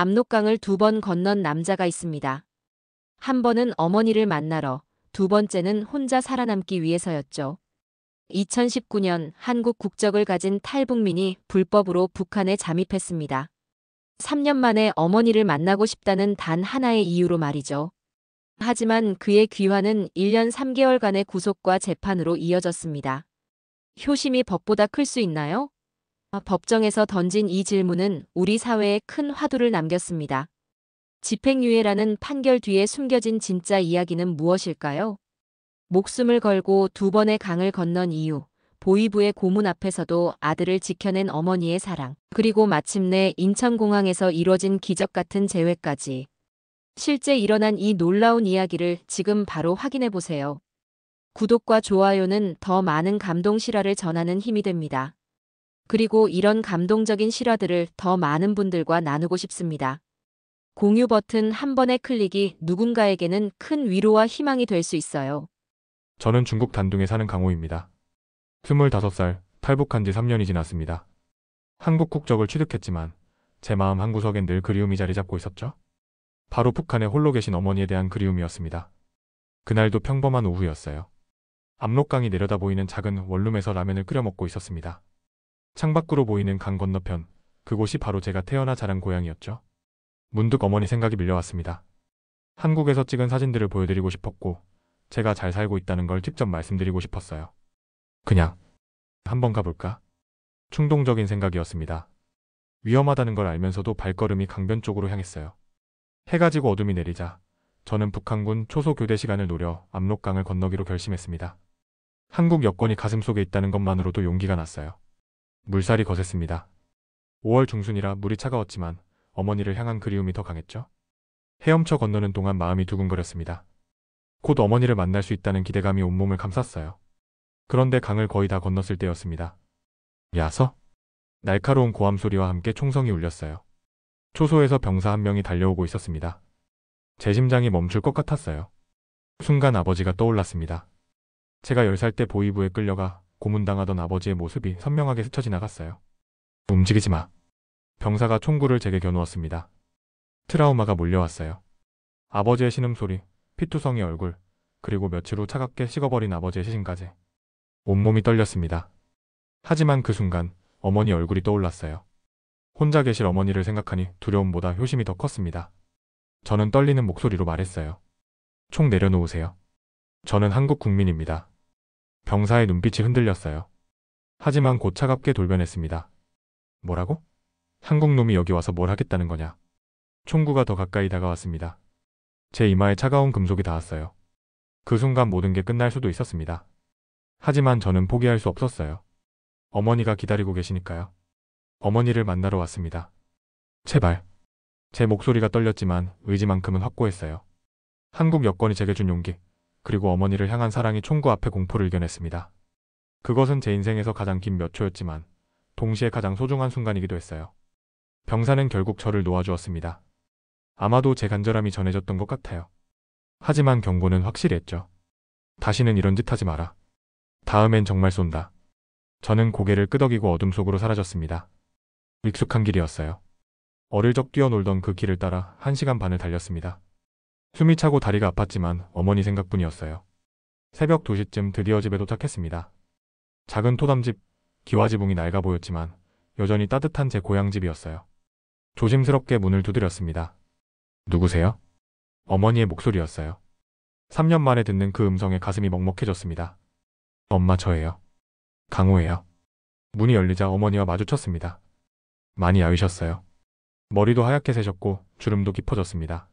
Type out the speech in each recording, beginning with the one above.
압록강을 2번 건넌 남자가 있습니다. 한 번은 어머니를 만나러, 두 번째는 혼자 살아남기 위해서였죠. 2019년 한국 국적을 가진 탈북민이 불법으로 북한에 잠입했습니다. 3년 만에 어머니를 만나고 싶다는 단 하나의 이유로 말이죠. 하지만 그의 귀환은 1년 3개월간의 구속과 재판으로 이어졌습니다. 효심이 법보다 클 수 있나요? 법정에서 던진 이 질문은 우리 사회에 큰 화두를 남겼습니다. 집행유예라는 판결 뒤에 숨겨진 진짜 이야기는 무엇일까요? 목숨을 걸고 2번의 강을 건넌 이유, 보위부의 고문 앞에서도 아들을 지켜낸 어머니의 사랑, 그리고 마침내 인천공항에서 이뤄진 기적 같은 재회까지. 실제 일어난 이 놀라운 이야기를 지금 바로 확인해 보세요. 구독과 좋아요는 더 많은 감동 실화를 전하는 힘이 됩니다. 그리고 이런 감동적인 실화들을 더 많은 분들과 나누고 싶습니다. 공유 버튼 한 번의 클릭이 누군가에게는 큰 위로와 희망이 될 수 있어요. 저는 중국 단둥에 사는 강호입니다. 25살, 탈북한 지 3년이 지났습니다. 한국 국적을 취득했지만 제 마음 한구석엔 늘 그리움이 자리 잡고 있었죠. 바로 북한에 홀로 계신 어머니에 대한 그리움이었습니다. 그날도 평범한 오후였어요. 압록강이 내려다 보이는 작은 원룸에서 라면을 끓여 먹고 있었습니다. 창밖으로 보이는 강 건너편, 그곳이 바로 제가 태어나 자란 고향이었죠. 문득 어머니 생각이 밀려왔습니다. 한국에서 찍은 사진들을 보여드리고 싶었고 제가 잘 살고 있다는 걸 직접 말씀드리고 싶었어요. 그냥 한번 가볼까? 충동적인 생각이었습니다. 위험하다는 걸 알면서도 발걸음이 강변 쪽으로 향했어요. 해가 지고 어둠이 내리자 저는 북한군 초소 교대 시간을 노려 압록강을 건너기로 결심했습니다. 한국 여권이 가슴속에 있다는 것만으로도 용기가 났어요. 물살이 거셌습니다. 5월 중순이라 물이 차가웠지만 어머니를 향한 그리움이 더 강했죠. 헤엄쳐 건너는 동안 마음이 두근거렸습니다. 곧 어머니를 만날 수 있다는 기대감이 온몸을 감쌌어요. 그런데 강을 거의 다 건넜을 때였습니다. 야서? 날카로운 고함 소리와 함께 총성이 울렸어요. 초소에서 병사 한 명이 달려오고 있었습니다. 제 심장이 멈출 것 같았어요. 순간 아버지가 떠올랐습니다. 제가 10살 때 보위부에 끌려가 고문당하던 아버지의 모습이 선명하게 스쳐 지나갔어요. 움직이지 마. 병사가 총구를 제게 겨누었습니다. 트라우마가 몰려왔어요. 아버지의 신음소리, 피투성이 얼굴, 그리고 며칠 후 차갑게 식어버린 아버지의 시신까지. 온몸이 떨렸습니다. 하지만 그 순간 어머니 얼굴이 떠올랐어요. 혼자 계실 어머니를 생각하니 두려움보다 효심이 더 컸습니다. 저는 떨리는 목소리로 말했어요. 총 내려놓으세요. 저는 한국 국민입니다. 병사의 눈빛이 흔들렸어요. 하지만 곧 차갑게 돌변했습니다. 뭐라고? 한국 놈이 여기 와서 뭘 하겠다는 거냐? 총구가 더 가까이 다가왔습니다. 제 이마에 차가운 금속이 닿았어요. 그 순간 모든 게 끝날 수도 있었습니다. 하지만 저는 포기할 수 없었어요. 어머니가 기다리고 계시니까요. 어머니를 만나러 왔습니다. 제발. 제 목소리가 떨렸지만 의지만큼은 확고했어요. 한국 여권이 제게 준 용기, 그리고 어머니를 향한 사랑이 총구 앞에 공포를 이겨냈습니다. 그것은 제 인생에서 가장 긴 몇 초였지만 동시에 가장 소중한 순간이기도 했어요. 병사는 결국 저를 놓아주었습니다. 아마도 제 간절함이 전해졌던 것 같아요. 하지만 경고는 확실히 했죠. 다시는 이런 짓 하지 마라. 다음엔 정말 쏜다. 저는 고개를 끄덕이고 어둠 속으로 사라졌습니다. 익숙한 길이었어요. 어릴 적 뛰어놀던 그 길을 따라 1시간 반을 달렸습니다. 숨이 차고 다리가 아팠지만 어머니 생각뿐이었어요. 새벽 2시쯤 드디어 집에 도착했습니다. 작은 토담집, 기와지붕이 낡아 보였지만 여전히 따뜻한 제 고향집이었어요. 조심스럽게 문을 두드렸습니다. 누구세요? 어머니의 목소리였어요. 3년 만에 듣는 그 음성에 가슴이 먹먹해졌습니다. 엄마, 저예요. 강호예요. 문이 열리자 어머니와 마주쳤습니다. 많이 야위셨어요. 머리도 하얗게 새셨고 주름도 깊어졌습니다.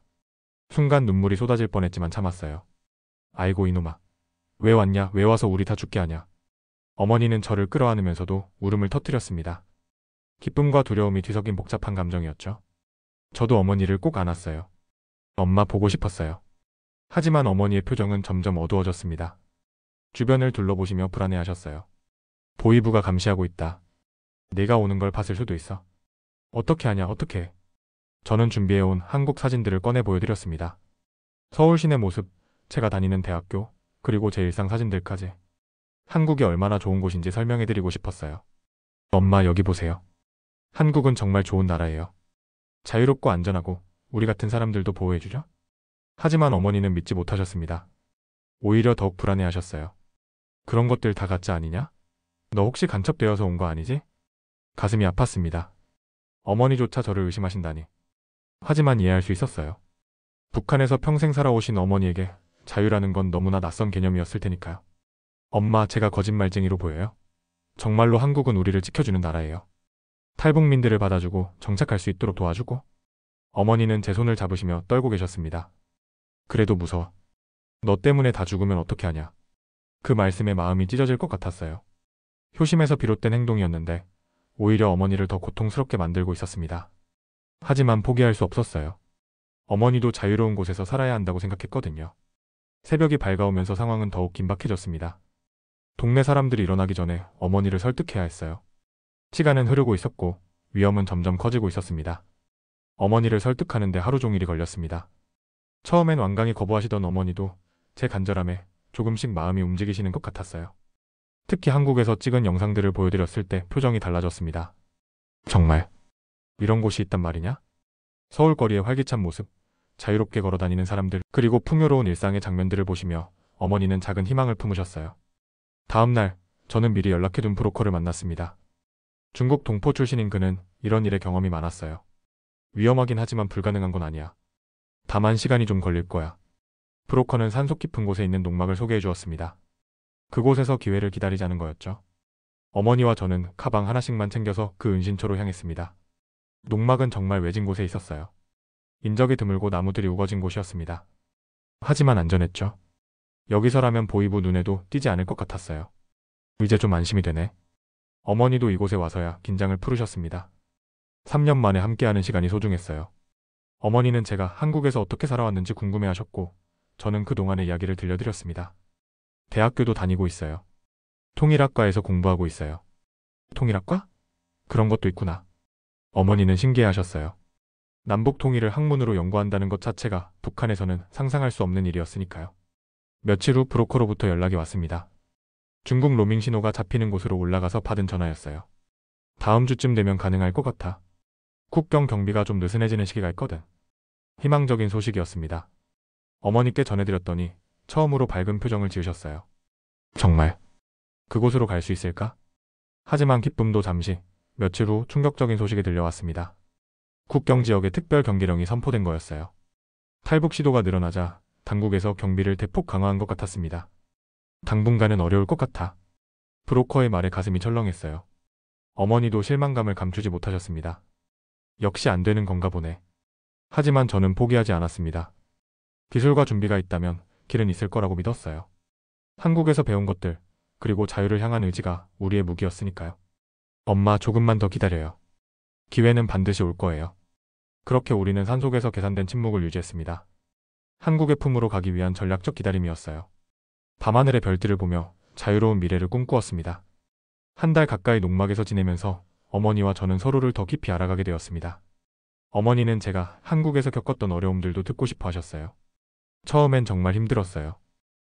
순간 눈물이 쏟아질 뻔했지만 참았어요. 아이고 이놈아. 왜 왔냐? 왜 와서 우리 다 죽게 하냐? 어머니는 저를 끌어안으면서도 울음을 터뜨렸습니다. 기쁨과 두려움이 뒤섞인 복잡한 감정이었죠. 저도 어머니를 꼭 안았어요. 엄마 보고 싶었어요. 하지만 어머니의 표정은 점점 어두워졌습니다. 주변을 둘러보시며 불안해하셨어요. 보위부가 감시하고 있다. 네가 오는 걸 봤을 수도 있어. 어떻게 하냐, 어떻게. 저는 준비해온 한국 사진들을 꺼내 보여드렸습니다. 서울 시내 모습, 제가 다니는 대학교, 그리고 제 일상 사진들까지. 한국이 얼마나 좋은 곳인지 설명해드리고 싶었어요. 엄마, 여기 보세요. 한국은 정말 좋은 나라예요. 자유롭고 안전하고 우리 같은 사람들도 보호해주죠? 하지만 어머니는 믿지 못하셨습니다. 오히려 더욱 불안해하셨어요. 그런 것들 다 가짜 아니냐? 너 혹시 간첩되어서 온 거 아니지? 가슴이 아팠습니다. 어머니조차 저를 의심하신다니. 하지만 이해할 수 있었어요. 북한에서 평생 살아오신 어머니에게 자유라는 건 너무나 낯선 개념이었을 테니까요. 엄마, 제가 거짓말쟁이로 보여요? 정말로 한국은 우리를 지켜주는 나라예요. 탈북민들을 받아주고 정착할 수 있도록 도와주고. 어머니는 제 손을 잡으시며 떨고 계셨습니다. 그래도 무서워. 너 때문에 다 죽으면 어떻게 하냐. 그 말씀에 마음이 찢어질 것 같았어요. 효심에서 비롯된 행동이었는데 오히려 어머니를 더 고통스럽게 만들고 있었습니다. 하지만 포기할 수 없었어요. 어머니도 자유로운 곳에서 살아야 한다고 생각했거든요. 새벽이 밝아오면서 상황은 더욱 긴박해졌습니다. 동네 사람들이 일어나기 전에 어머니를 설득해야 했어요. 시간은 흐르고 있었고 위험은 점점 커지고 있었습니다. 어머니를 설득하는데 하루 종일이 걸렸습니다. 처음엔 완강히 거부하시던 어머니도 제 간절함에 조금씩 마음이 움직이시는 것 같았어요. 특히 한국에서 찍은 영상들을 보여드렸을 때 표정이 달라졌습니다. 정말 이런 곳이 있단 말이냐? 서울 거리의 활기찬 모습, 자유롭게 걸어다니는 사람들, 그리고 풍요로운 일상의 장면들을 보시며 어머니는 작은 희망을 품으셨어요. 다음 날 저는 미리 연락해둔 브로커를 만났습니다. 중국 동포 출신인 그는 이런 일에 경험이 많았어요. 위험하긴 하지만 불가능한 건 아니야. 다만 시간이 좀 걸릴 거야. 브로커는 산속 깊은 곳에 있는 농막을 소개해 주었습니다. 그곳에서 기회를 기다리자는 거였죠. 어머니와 저는 가방 하나씩만 챙겨서 그 은신처로 향했습니다. 농막은 정말 외진 곳에 있었어요. 인적이 드물고 나무들이 우거진 곳이었습니다. 하지만 안전했죠. 여기서라면 보이부 눈에도 띄지 않을 것 같았어요. 이제 좀 안심이 되네. 어머니도 이곳에 와서야 긴장을 풀으셨습니다. 3년 만에 함께하는 시간이 소중했어요. 어머니는 제가 한국에서 어떻게 살아왔는지 궁금해하셨고 저는 그동안의 이야기를 들려드렸습니다. 대학교도 다니고 있어요. 통일학과에서 공부하고 있어요. 통일학과? 그런 것도 있구나. 어머니는 신기해하셨어요. 남북 통일을 학문으로 연구한다는 것 자체가 북한에서는 상상할 수 없는 일이었으니까요. 며칠 후 브로커로부터 연락이 왔습니다. 중국 로밍 신호가 잡히는 곳으로 올라가서 받은 전화였어요. 다음 주쯤 되면 가능할 것 같아. 국경 경비가 좀 느슨해지는 시기가 있거든. 희망적인 소식이었습니다. 어머니께 전해드렸더니 처음으로 밝은 표정을 지으셨어요. 정말 그곳으로 갈 수 있을까? 하지만 기쁨도 잠시, 며칠 후 충격적인 소식이 들려왔습니다. 국경 지역에 특별 경계령이 선포된 거였어요. 탈북 시도가 늘어나자 당국에서 경비를 대폭 강화한 것 같았습니다. 당분간은 어려울 것 같아. 브로커의 말에 가슴이 철렁했어요. 어머니도 실망감을 감추지 못하셨습니다. 역시 안 되는 건가 보네. 하지만 저는 포기하지 않았습니다. 기술과 준비가 있다면 길은 있을 거라고 믿었어요. 한국에서 배운 것들, 그리고 자유를 향한 의지가 우리의 무기였으니까요. 엄마, 조금만 더 기다려요. 기회는 반드시 올 거예요. 그렇게 우리는 산속에서 계산된 침묵을 유지했습니다. 한국의 품으로 가기 위한 전략적 기다림이었어요. 밤하늘의 별들을 보며 자유로운 미래를 꿈꾸었습니다. 한 달 가까이 농막에서 지내면서 어머니와 저는 서로를 더 깊이 알아가게 되었습니다. 어머니는 제가 한국에서 겪었던 어려움들도 듣고 싶어 하셨어요. 처음엔 정말 힘들었어요.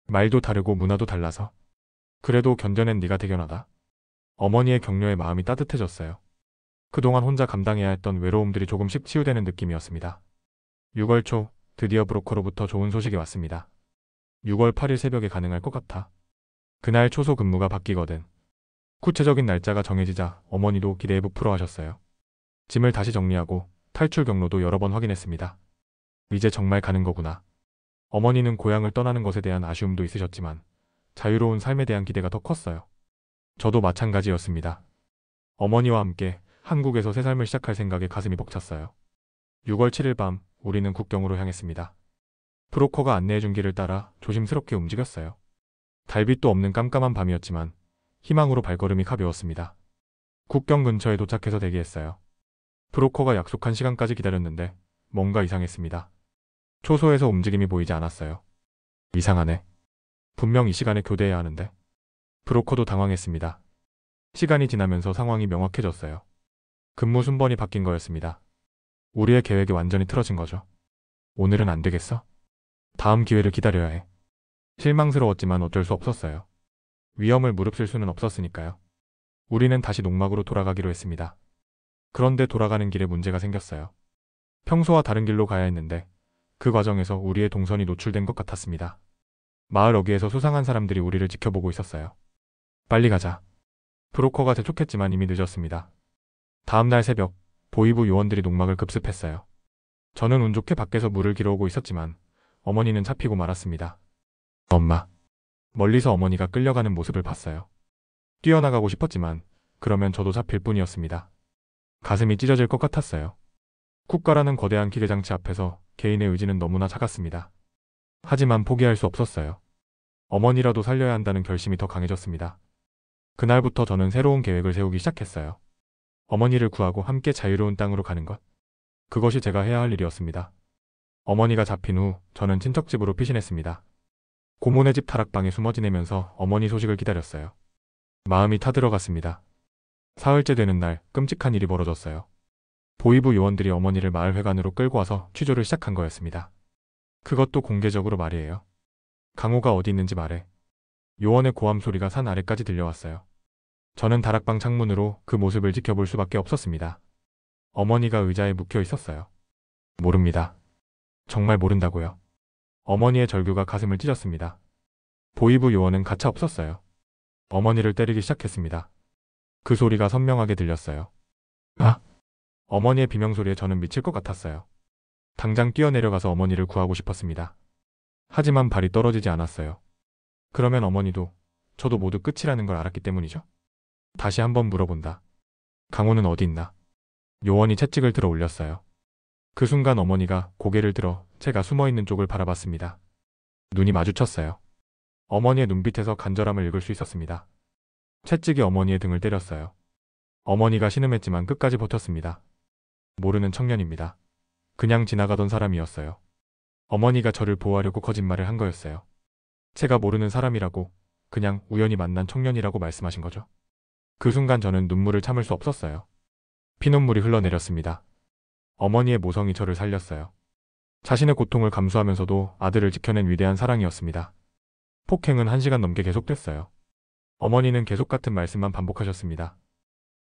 말도 다르고 문화도 달라서. 그래도 견뎌낸 네가 대견하다. 어머니의 격려에 마음이 따뜻해졌어요. 그동안 혼자 감당해야 했던 외로움들이 조금씩 치유되는 느낌이었습니다. 6월 초 드디어 브로커로부터 좋은 소식이 왔습니다. 6월 8일 새벽에 가능할 것 같아. 그날 초소 근무가 바뀌거든. 구체적인 날짜가 정해지자 어머니도 기대에 부풀어 하셨어요. 짐을 다시 정리하고 탈출 경로도 여러 번 확인했습니다. 이제 정말 가는 거구나. 어머니는 고향을 떠나는 것에 대한 아쉬움도 있으셨지만 자유로운 삶에 대한 기대가 더 컸어요. 저도 마찬가지였습니다. 어머니와 함께 한국에서 새 삶을 시작할 생각에 가슴이 벅찼어요. 6월 7일 밤 우리는 국경으로 향했습니다. 브로커가 안내해준 길을 따라 조심스럽게 움직였어요. 달빛도 없는 깜깜한 밤이었지만 희망으로 발걸음이 가벼웠습니다. 국경 근처에 도착해서 대기했어요. 브로커가 약속한 시간까지 기다렸는데 뭔가 이상했습니다. 초소에서 움직임이 보이지 않았어요. 이상하네. 분명 이 시간에 교대해야 하는데. 브로커도 당황했습니다. 시간이 지나면서 상황이 명확해졌어요. 근무 순번이 바뀐 거였습니다. 우리의 계획이 완전히 틀어진 거죠. 오늘은 안 되겠어? 다음 기회를 기다려야 해. 실망스러웠지만 어쩔 수 없었어요. 위험을 무릅쓸 수는 없었으니까요. 우리는 다시 농막으로 돌아가기로 했습니다. 그런데 돌아가는 길에 문제가 생겼어요. 평소와 다른 길로 가야 했는데 그 과정에서 우리의 동선이 노출된 것 같았습니다. 마을 어귀에서 수상한 사람들이 우리를 지켜보고 있었어요. 빨리 가자. 브로커가 재촉했지만 이미 늦었습니다. 다음 날 새벽, 보이부 요원들이 농막을 급습했어요. 저는 운 좋게 밖에서 물을 길어오고 있었지만 어머니는 잡히고 말았습니다. 엄마. 멀리서 어머니가 끌려가는 모습을 봤어요. 뛰어나가고 싶었지만 그러면 저도 잡힐 뿐이었습니다. 가슴이 찢어질 것 같았어요. 국가라는 거대한 기계장치 앞에서 개인의 의지는 너무나 작았습니다. 하지만 포기할 수 없었어요. 어머니라도 살려야 한다는 결심이 더 강해졌습니다. 그날부터 저는 새로운 계획을 세우기 시작했어요. 어머니를 구하고 함께 자유로운 땅으로 가는 것. 그것이 제가 해야 할 일이었습니다. 어머니가 잡힌 후 저는 친척집으로 피신했습니다. 고모네 집 다락방에 숨어 지내면서 어머니 소식을 기다렸어요. 마음이 타들어갔습니다. 사흘째 되는 날 끔찍한 일이 벌어졌어요. 보이부 요원들이 어머니를 마을 회관으로 끌고 와서 취조를 시작한 거였습니다. 그것도 공개적으로 말이에요. 강호가 어디 있는지 말해. 요원의 고함 소리가 산 아래까지 들려왔어요. 저는 다락방 창문으로 그 모습을 지켜볼 수밖에 없었습니다. 어머니가 의자에 묵혀 있었어요. 모릅니다. 정말 모른다고요. 어머니의 절규가 가슴을 찢었습니다. 보이부 요원은 가차 없었어요. 어머니를 때리기 시작했습니다. 그 소리가 선명하게 들렸어요. 아! 어머니의 비명소리에 저는 미칠 것 같았어요. 당장 뛰어내려가서 어머니를 구하고 싶었습니다. 하지만 발이 떨어지지 않았어요. 그러면 어머니도 저도 모두 끝이라는 걸 알았기 때문이죠. 다시 한번 물어본다. 강호는 어디 있나? 요원이 채찍을 들어 올렸어요. 그 순간 어머니가 고개를 들어 제가 숨어있는 쪽을 바라봤습니다. 눈이 마주쳤어요. 어머니의 눈빛에서 간절함을 읽을 수 있었습니다. 채찍이 어머니의 등을 때렸어요. 어머니가 신음했지만 끝까지 버텼습니다. 모르는 청년입니다. 그냥 지나가던 사람이었어요. 어머니가 저를 보호하려고 거짓말을 한 거였어요. 제가 모르는 사람이라고, 그냥 우연히 만난 청년이라고 말씀하신 거죠. 그 순간 저는 눈물을 참을 수 없었어요. 피눈물이 흘러내렸습니다. 어머니의 모성이 저를 살렸어요. 자신의 고통을 감수하면서도 아들을 지켜낸 위대한 사랑이었습니다. 폭행은 1시간 넘게 계속됐어요. 어머니는 계속 같은 말씀만 반복하셨습니다.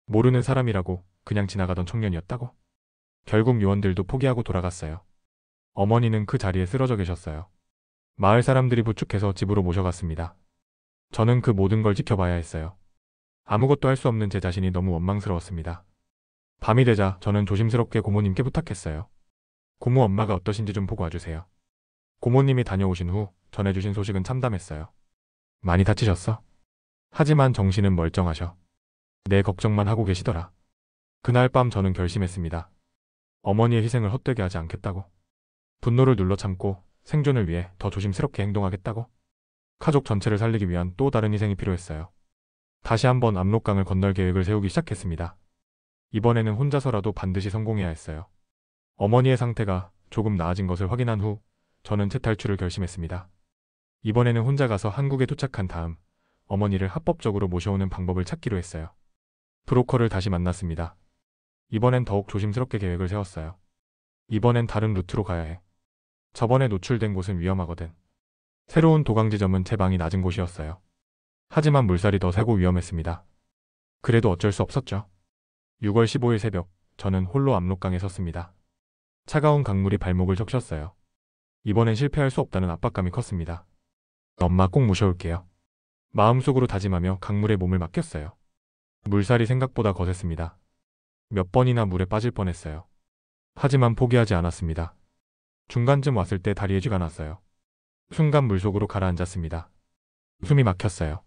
모르는 사람이라고, 그냥 지나가던 청년이었다고. 결국 요원들도 포기하고 돌아갔어요. 어머니는 그 자리에 쓰러져 계셨어요. 마을 사람들이 부축해서 집으로 모셔갔습니다. 저는 그 모든 걸 지켜봐야 했어요. 아무것도 할 수 없는 제 자신이 너무 원망스러웠습니다. 밤이 되자 저는 조심스럽게 고모님께 부탁했어요. 고모 엄마가 어떠신지 좀 보고 와주세요. 고모님이 다녀오신 후 전해주신 소식은 참담했어요. 많이 다치셨어? 하지만 정신은 멀쩡하셔. 내 걱정만 하고 계시더라. 그날 밤 저는 결심했습니다. 어머니의 희생을 헛되게 하지 않겠다고. 분노를 눌러 참고 생존을 위해 더 조심스럽게 행동하겠다고. 가족 전체를 살리기 위한 또 다른 희생이 필요했어요. 다시 한번 압록강을 건널 계획을 세우기 시작했습니다. 이번에는 혼자서라도 반드시 성공해야 했어요. 어머니의 상태가 조금 나아진 것을 확인한 후 저는 재탈출을 결심했습니다. 이번에는 혼자 가서 한국에 도착한 다음 어머니를 합법적으로 모셔오는 방법을 찾기로 했어요. 브로커를 다시 만났습니다. 이번엔 더욱 조심스럽게 계획을 세웠어요. 이번엔 다른 루트로 가야 해. 저번에 노출된 곳은 위험하거든. 새로운 도강 지점은 채방이 낮은 곳이었어요. 하지만 물살이 더 세고 위험했습니다. 그래도 어쩔 수 없었죠. 6월 15일 새벽, 저는 홀로 압록강에 섰습니다. 차가운 강물이 발목을 적셨어요. 이번엔 실패할 수 없다는 압박감이 컸습니다. 엄마 꼭 모셔올게요. 마음속으로 다짐하며 강물에 몸을 맡겼어요. 물살이 생각보다 거셌습니다. 몇 번이나 물에 빠질 뻔했어요. 하지만 포기하지 않았습니다. 중간쯤 왔을 때 다리에 쥐가 났어요. 순간 물속으로 가라앉았습니다. 숨이 막혔어요.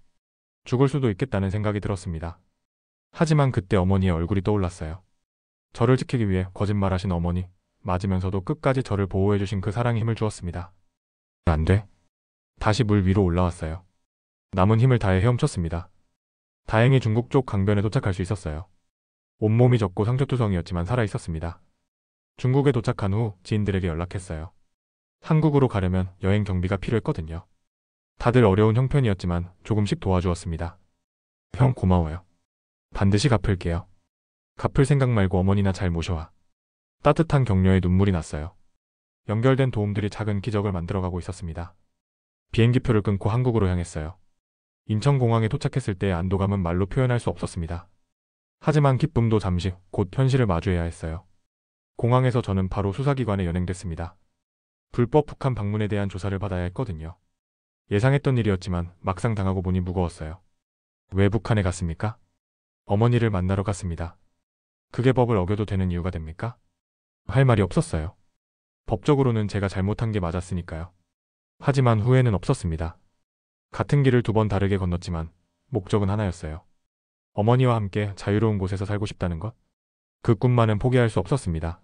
죽을 수도 있겠다는 생각이 들었습니다. 하지만 그때 어머니의 얼굴이 떠올랐어요. 저를 지키기 위해 거짓말하신 어머니, 맞으면서도 끝까지 저를 보호해주신 그 사랑이 힘을 주었습니다. 안 돼. 다시 물 위로 올라왔어요. 남은 힘을 다해 헤엄쳤습니다. 다행히 중국 쪽 강변에 도착할 수 있었어요. 온몸이 젖고 상처투성이었지만 살아있었습니다. 중국에 도착한 후 지인들에게 연락했어요. 한국으로 가려면 여행 경비가 필요했거든요. 다들 어려운 형편이었지만 조금씩 도와주었습니다. 형 고마워요. 반드시 갚을게요. 갚을 생각 말고 어머니나 잘 모셔와. 따뜻한 격려에 눈물이 났어요. 연결된 도움들이 작은 기적을 만들어가고 있었습니다. 비행기표를 끊고 한국으로 향했어요. 인천공항에 도착했을 때의 안도감은 말로 표현할 수 없었습니다. 하지만 기쁨도 잠시 곧 현실을 마주해야 했어요. 공항에서 저는 바로 수사기관에 연행됐습니다. 불법 북한 방문에 대한 조사를 받아야 했거든요. 예상했던 일이었지만 막상 당하고 보니 무거웠어요. 왜 북한에 갔습니까? 어머니를 만나러 갔습니다. 그게 법을 어겨도 되는 이유가 됩니까? 할 말이 없었어요. 법적으로는 제가 잘못한 게 맞았으니까요. 하지만 후회는 없었습니다. 같은 길을 2번 다르게 건넜지만 목적은 하나였어요. 어머니와 함께 자유로운 곳에서 살고 싶다는 것. 그 꿈만은 포기할 수 없었습니다.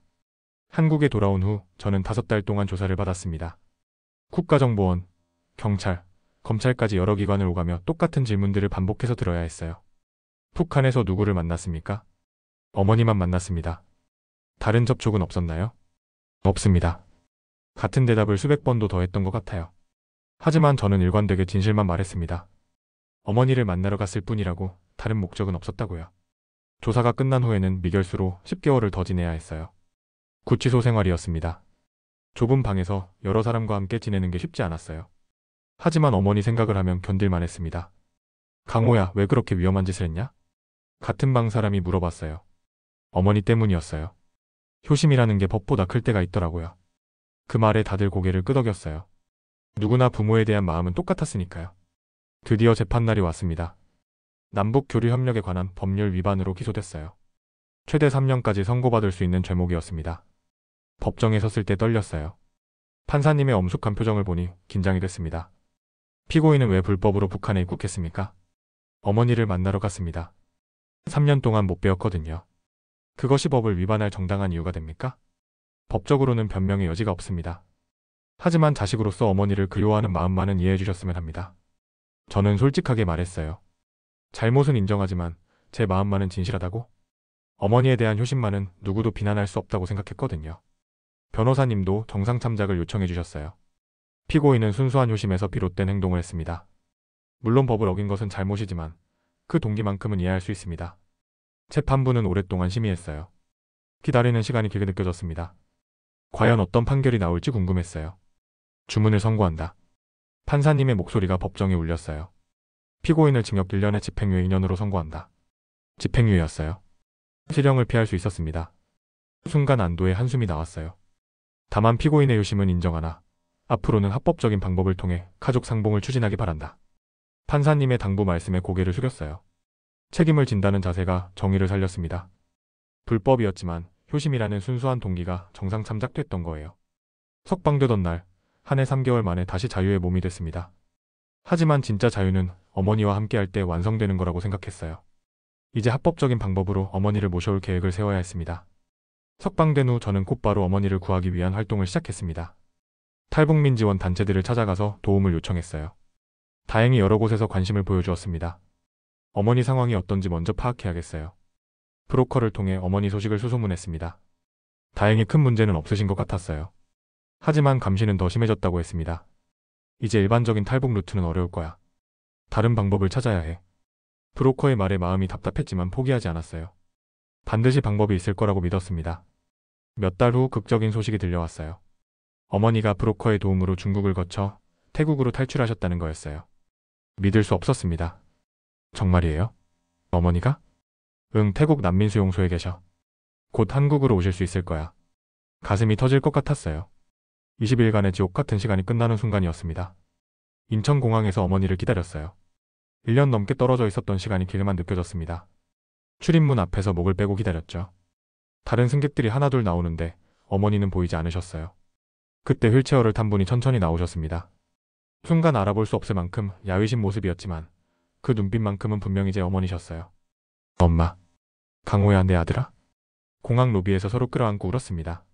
한국에 돌아온 후 저는 5달 동안 조사를 받았습니다. 국가정보원, 경찰, 검찰까지 여러 기관을 오가며 똑같은 질문들을 반복해서 들어야 했어요. 북한에서 누구를 만났습니까? 어머니만 만났습니다. 다른 접촉은 없었나요? 없습니다. 같은 대답을 수백 번도 더 했던 것 같아요. 하지만 저는 일관되게 진실만 말했습니다. 어머니를 만나러 갔을 뿐이라고, 다른 목적은 없었다고요. 조사가 끝난 후에는 미결수로 10개월을 더 지내야 했어요. 구치소 생활이었습니다. 좁은 방에서 여러 사람과 함께 지내는 게 쉽지 않았어요. 하지만 어머니 생각을 하면 견딜만 했습니다. 강호야, 왜 그렇게 위험한 짓을 했냐? 같은 방 사람이 물어봤어요. 어머니 때문이었어요. 효심이라는 게 법보다 클 때가 있더라고요. 그 말에 다들 고개를 끄덕였어요. 누구나 부모에 대한 마음은 똑같았으니까요. 드디어 재판날이 왔습니다. 남북 교류 협력에 관한 법률 위반으로 기소됐어요. 최대 3년까지 선고받을 수 있는 죄목이었습니다. 법정에 섰을 때 떨렸어요. 판사님의 엄숙한 표정을 보니 긴장이 됐습니다. 피고인은 왜 불법으로 북한에 입국했습니까? 어머니를 만나러 갔습니다. 3년 동안 못 배웠거든요. 그것이 법을 위반할 정당한 이유가 됩니까? 법적으로는 변명의 여지가 없습니다. 하지만 자식으로서 어머니를 그리워하는 마음만은 이해해 주셨으면 합니다. 저는 솔직하게 말했어요. 잘못은 인정하지만 제 마음만은 진실하다고? 어머니에 대한 효심만은 누구도 비난할 수 없다고 생각했거든요. 변호사님도 정상 참작을 요청해 주셨어요. 피고인은 순수한 효심에서 비롯된 행동을 했습니다. 물론 법을 어긴 것은 잘못이지만 그 동기만큼은 이해할 수 있습니다. 재판부는 오랫동안 심의했어요. 기다리는 시간이 길게 느껴졌습니다. 과연 어떤 판결이 나올지 궁금했어요. 주문을 선고한다. 판사님의 목소리가 법정에 울렸어요. 피고인을 징역 1년에 집행유예 2년으로 선고한다. 집행유예였어요. 실형을 피할 수 있었습니다. 순간 안도의 한숨이 나왔어요. 다만 피고인의 효심은 인정하나 앞으로는 합법적인 방법을 통해 가족 상봉을 추진하기 바란다. 판사님의 당부 말씀에 고개를 숙였어요. 책임을 진다는 자세가 정의를 살렸습니다. 불법이었지만 효심이라는 순수한 동기가 정상 참작됐던 거예요. 석방되던 날, 한 해 3개월 만에 다시 자유의 몸이 됐습니다. 하지만 진짜 자유는 어머니와 함께할 때 완성되는 거라고 생각했어요. 이제 합법적인 방법으로 어머니를 모셔올 계획을 세워야 했습니다. 석방된 후 저는 곧바로 어머니를 구하기 위한 활동을 시작했습니다. 탈북민 지원 단체들을 찾아가서 도움을 요청했어요. 다행히 여러 곳에서 관심을 보여주었습니다. 어머니 상황이 어떤지 먼저 파악해야겠어요. 브로커를 통해 어머니 소식을 수소문했습니다. 다행히 큰 문제는 없으신 것 같았어요. 하지만 감시는 더 심해졌다고 했습니다. 이제 일반적인 탈북 루트는 어려울 거야. 다른 방법을 찾아야 해. 브로커의 말에 마음이 답답했지만 포기하지 않았어요. 반드시 방법이 있을 거라고 믿었습니다. 몇 달 후 극적인 소식이 들려왔어요. 어머니가 브로커의 도움으로 중국을 거쳐 태국으로 탈출하셨다는 거였어요. 믿을 수 없었습니다. 정말이에요? 어머니가? 응, 태국 난민수용소에 계셔. 곧 한국으로 오실 수 있을 거야. 가슴이 터질 것 같았어요. 20일간의 지옥 같은 시간이 끝나는 순간이었습니다. 인천공항에서 어머니를 기다렸어요. 1년 넘게 떨어져 있었던 시간이 길게만 느껴졌습니다. 출입문 앞에서 목을 빼고 기다렸죠. 다른 승객들이 하나둘 나오는데 어머니는 보이지 않으셨어요. 그때 휠체어를 탄 분이 천천히 나오셨습니다. 순간 알아볼 수 없을 만큼 야위신 모습이었지만 그 눈빛만큼은 분명히 제 어머니셨어요. 엄마. 강호야, 내 아들아? 공항 로비에서 서로 끌어안고 울었습니다.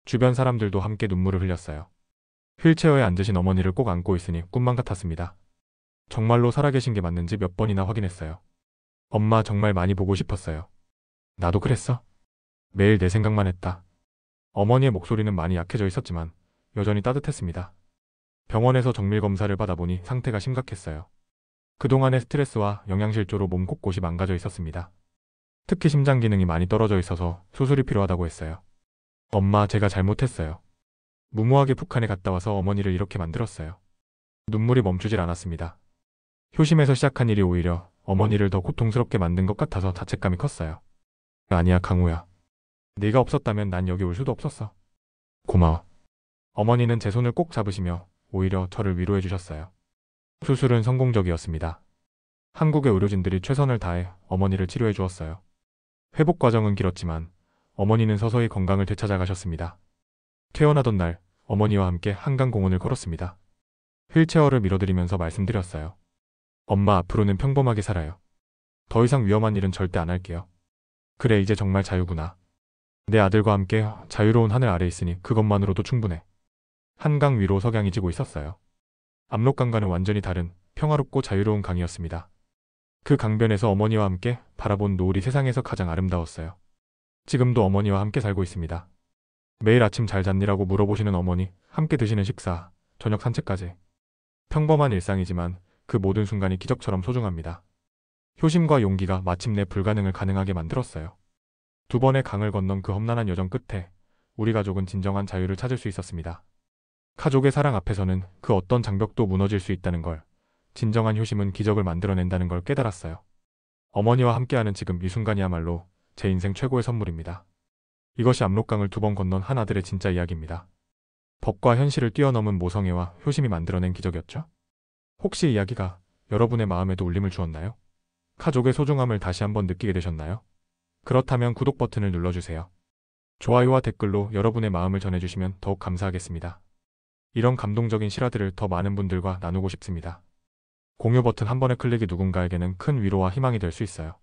주변 사람들도 함께 눈물을 흘렸어요. 휠체어에 앉으신 어머니를 꼭 안고 있으니 꿈만 같았습니다. 정말로 살아계신 게 맞는지 몇 번이나 확인했어요. 엄마 정말 많이 보고 싶었어요. 나도 그랬어? 매일 내 생각만 했다. 어머니의 목소리는 많이 약해져 있었지만 여전히 따뜻했습니다. 병원에서 정밀 검사를 받아보니 상태가 심각했어요. 그동안의 스트레스와 영양실조로 몸 곳곳이 망가져 있었습니다. 특히 심장 기능이 많이 떨어져 있어서 수술이 필요하다고 했어요. 엄마, 제가 잘못했어요. 무모하게 북한에 갔다 와서 어머니를 이렇게 만들었어요. 눈물이 멈추질 않았습니다. 효심에서 시작한 일이 오히려 어머니를 더 고통스럽게 만든 것 같아서 자책감이 컸어요. 아니야, 강호야. 네가 없었다면 난 여기 올 수도 없었어. 고마워. 어머니는 제 손을 꼭 잡으시며 오히려 저를 위로해 주셨어요. 수술은 성공적이었습니다. 한국의 의료진들이 최선을 다해 어머니를 치료해 주었어요. 회복 과정은 길었지만 어머니는 서서히 건강을 되찾아 가셨습니다. 퇴원하던 날 어머니와 함께 한강공원을 걸었습니다. 휠체어를 밀어드리면서 말씀드렸어요. 엄마, 앞으로는 평범하게 살아요. 더 이상 위험한 일은 절대 안 할게요. 그래, 이제 정말 자유구나. 내 아들과 함께 자유로운 하늘 아래 있으니 그것만으로도 충분해. 한강 위로 석양이 지고 있었어요. 압록강과는 완전히 다른 평화롭고 자유로운 강이었습니다. 그 강변에서 어머니와 함께 바라본 노을이 세상에서 가장 아름다웠어요. 지금도 어머니와 함께 살고 있습니다. 매일 아침 잘 잤니라고 물어보시는 어머니, 함께 드시는 식사, 저녁 산책까지. 평범한 일상이지만 그 모든 순간이 기적처럼 소중합니다. 효심과 용기가 마침내 불가능을 가능하게 만들었어요. 2번의 강을 건넌 그 험난한 여정 끝에 우리 가족은 진정한 자유를 찾을 수 있었습니다. 가족의 사랑 앞에서는 그 어떤 장벽도 무너질 수 있다는 걸, 진정한 효심은 기적을 만들어낸다는 걸 깨달았어요. 어머니와 함께하는 지금 이 순간이야말로 제 인생 최고의 선물입니다. 이것이 압록강을 2번 건넌 한 아들의 진짜 이야기입니다. 법과 현실을 뛰어넘은 모성애와 효심이 만들어낸 기적이었죠? 혹시 이 이야기가 여러분의 마음에도 울림을 주었나요? 가족의 소중함을 다시 한번 느끼게 되셨나요? 그렇다면 구독 버튼을 눌러주세요. 좋아요와 댓글로 여러분의 마음을 전해주시면 더욱 감사하겠습니다. 이런 감동적인 실화들을 더 많은 분들과 나누고 싶습니다. 공유 버튼 한 번의 클릭이 누군가에게는 큰 위로와 희망이 될 수 있어요.